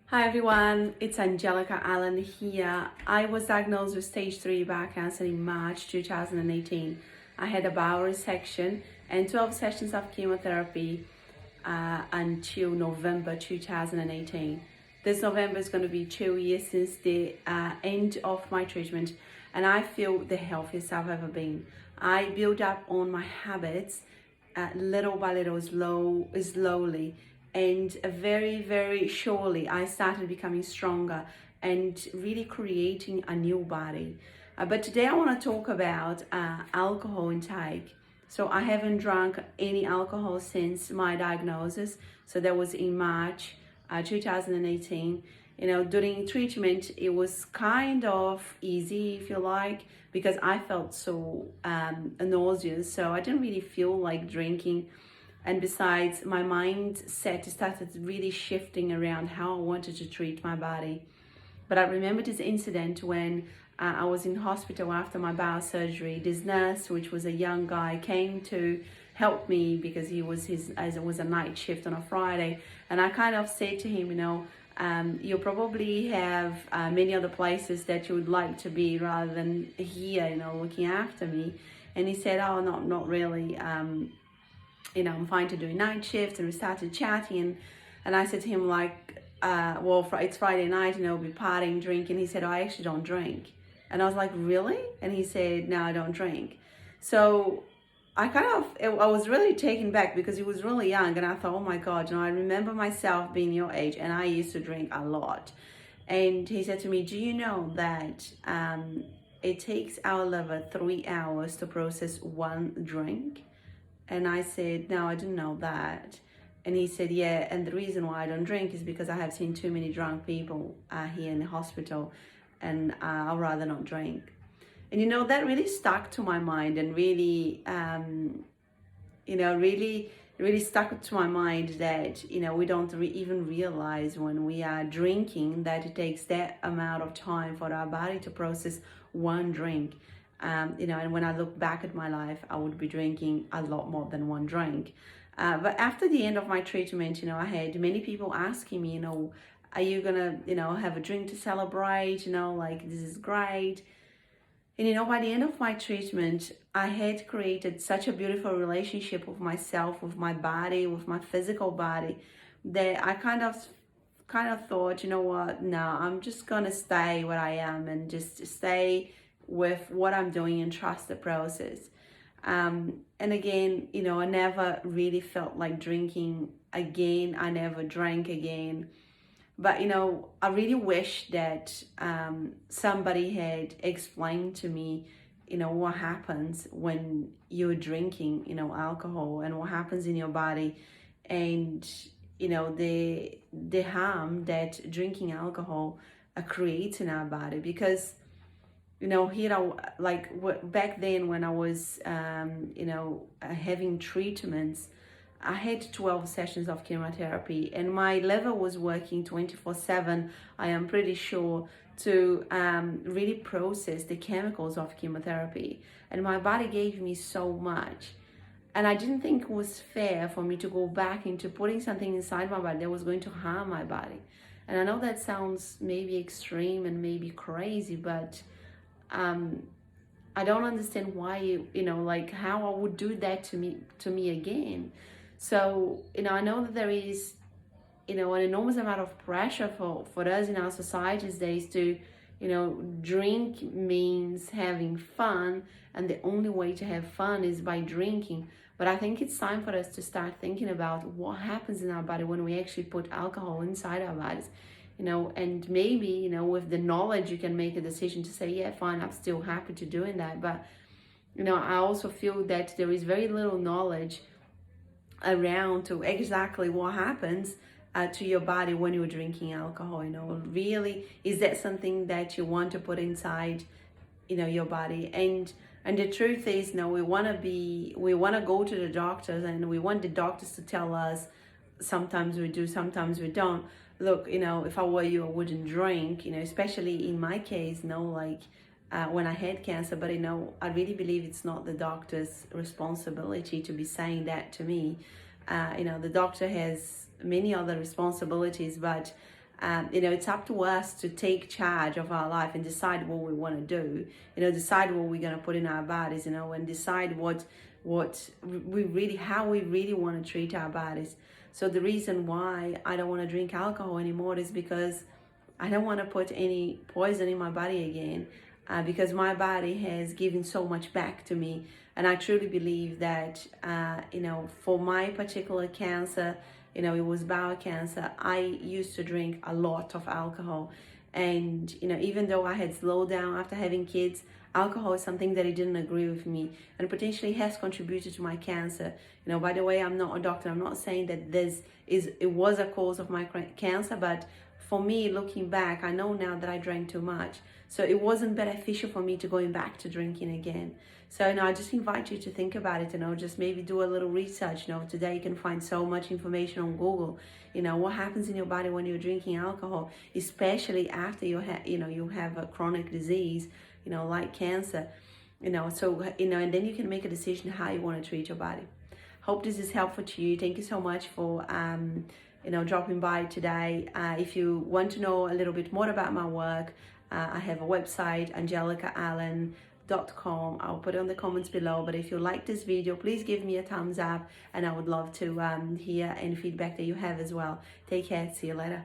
Hi everyone, it's 𝗕𝗢𝗢𝗓𝗖𝗓 here. I was diagnosed with stage 3 bowel cancer in March 2018. I had a bowel resection and 12 sessions of chemotherapy until November 2018. This November is going to be 2 years since the end of my treatment, and I feel the healthiest I've ever been. I built up on my habits little by little, slowly, and very surely I started becoming stronger and really creating a new body. But today I want to talk about alcohol intake. So I haven't drunk any alcohol since my diagnosis. So that was in March 2018. During treatment, it was kind of easy, if you like, because I felt so nauseous. So I didn't really feel like drinking. And besides, my mindset started really shifting around how I wanted to treat my body. But I remember this incident when I was in hospital after my bowel surgery. This nurse, which was a young guy, came to help me because as it was a night shift on a Friday. And I kind of said to him, you probably have many other places that you would like to be rather than here, looking after me. And he said, oh, no, not really. I'm fine to do night shifts. And we started chatting, and I said to him, it's Friday night, we'll be partying, drinking. He said, oh, I actually don't drink. And I was like, really? And he said, no, I don't drink. So I was really taken back because he was really young, and I thought, oh my God, I remember myself being your age, and I used to drink a lot. And he said to me, do you know that it takes our liver 3 hours to process one drink? And I said, no, I didn't know that. And he said, yeah, and the reason why I don't drink is because I have seen too many drunk people here in the hospital, and I'd rather not drink. And that really stuck to my mind, and really, really stuck to my mind that, we don't even realize when we are drinking that it takes that amount of time for our body to process one drink. And when I look back at my life, I would be drinking a lot more than one drink. But after the end of my treatment, I had many people asking me, are you gonna, have a drink to celebrate? This is great. And by the end of my treatment, I had created such a beautiful relationship with myself, with my body, with my physical body, that I kind of thought, what? No, I'm just gonna stay where I am and just stay with what I'm doing and trust the process. And again, I never really felt like drinking again. I never drank again. But, I really wish that somebody had explained to me, what happens when you're drinking, alcohol, and what happens in your body, and, the harm that drinking alcohol creates in our body. Because back then when I was, having treatments, I had 12 sessions of chemotherapy, and my liver was working 24/7, I am pretty sure, to really process the chemicals of chemotherapy. And my body gave me so much. And I didn't think it was fair for me to go back into putting something inside my body that was going to harm my body. And I know that sounds maybe extreme and maybe crazy, but I don't understand why, how I would do that to me again. So, I know that there is, an enormous amount of pressure for us in our society these days to, drink means having fun, and the only way to have fun is by drinking. But I think it's time for us to start thinking about what happens in our body when we actually put alcohol inside our bodies. And maybe, with the knowledge, you can make a decision to say, yeah, fine, I'm still happy to doing that. But, I also feel that there is very little knowledge around to exactly what happens to your body when you're drinking alcohol. Really, is that something that you want to put inside, your body? And the truth is, we want to go to the doctors, and we want the doctors to tell us, sometimes we do, sometimes we don't. Look, if I were you, I wouldn't drink, especially in my case, when I had cancer. But, I really believe it's not the doctor's responsibility to be saying that to me. The doctor has many other responsibilities, but it's up to us to take charge of our life and decide what we want to do, decide what we're going to put in our bodies, and decide how we really want to treat our bodies. So the reason why I don't want to drink alcohol anymore is because I don't want to put any poison in my body again, because my body has given so much back to me. And I truly believe that, for my particular cancer, it was bowel cancer, I used to drink a lot of alcohol. And, even though I had slowed down after having kids, alcohol is something that it didn't agree with me and potentially has contributed to my cancer. By the way, I'm not a doctor. I'm not saying that it was a cause of my cancer, but for me, looking back, I know now that I drank too much. So it wasn't beneficial for me to going back to drinking again. So, I just invite you to think about it, just maybe do a little research. Today you can find so much information on Google, what happens in your body when you're drinking alcohol, especially after you have a chronic disease, like cancer, and then you can make a decision how you want to treat your body. Hope this is helpful to you. Thank you so much for, dropping by today. If you want to know a little bit more about my work, I have a website, 𝗕𝗢𝗢𝗢𝗓.com. I'll put it in the comments below. But if you like this video, please give me a thumbs up, and I would love to hear any feedback that you have as well. Take care. See you later.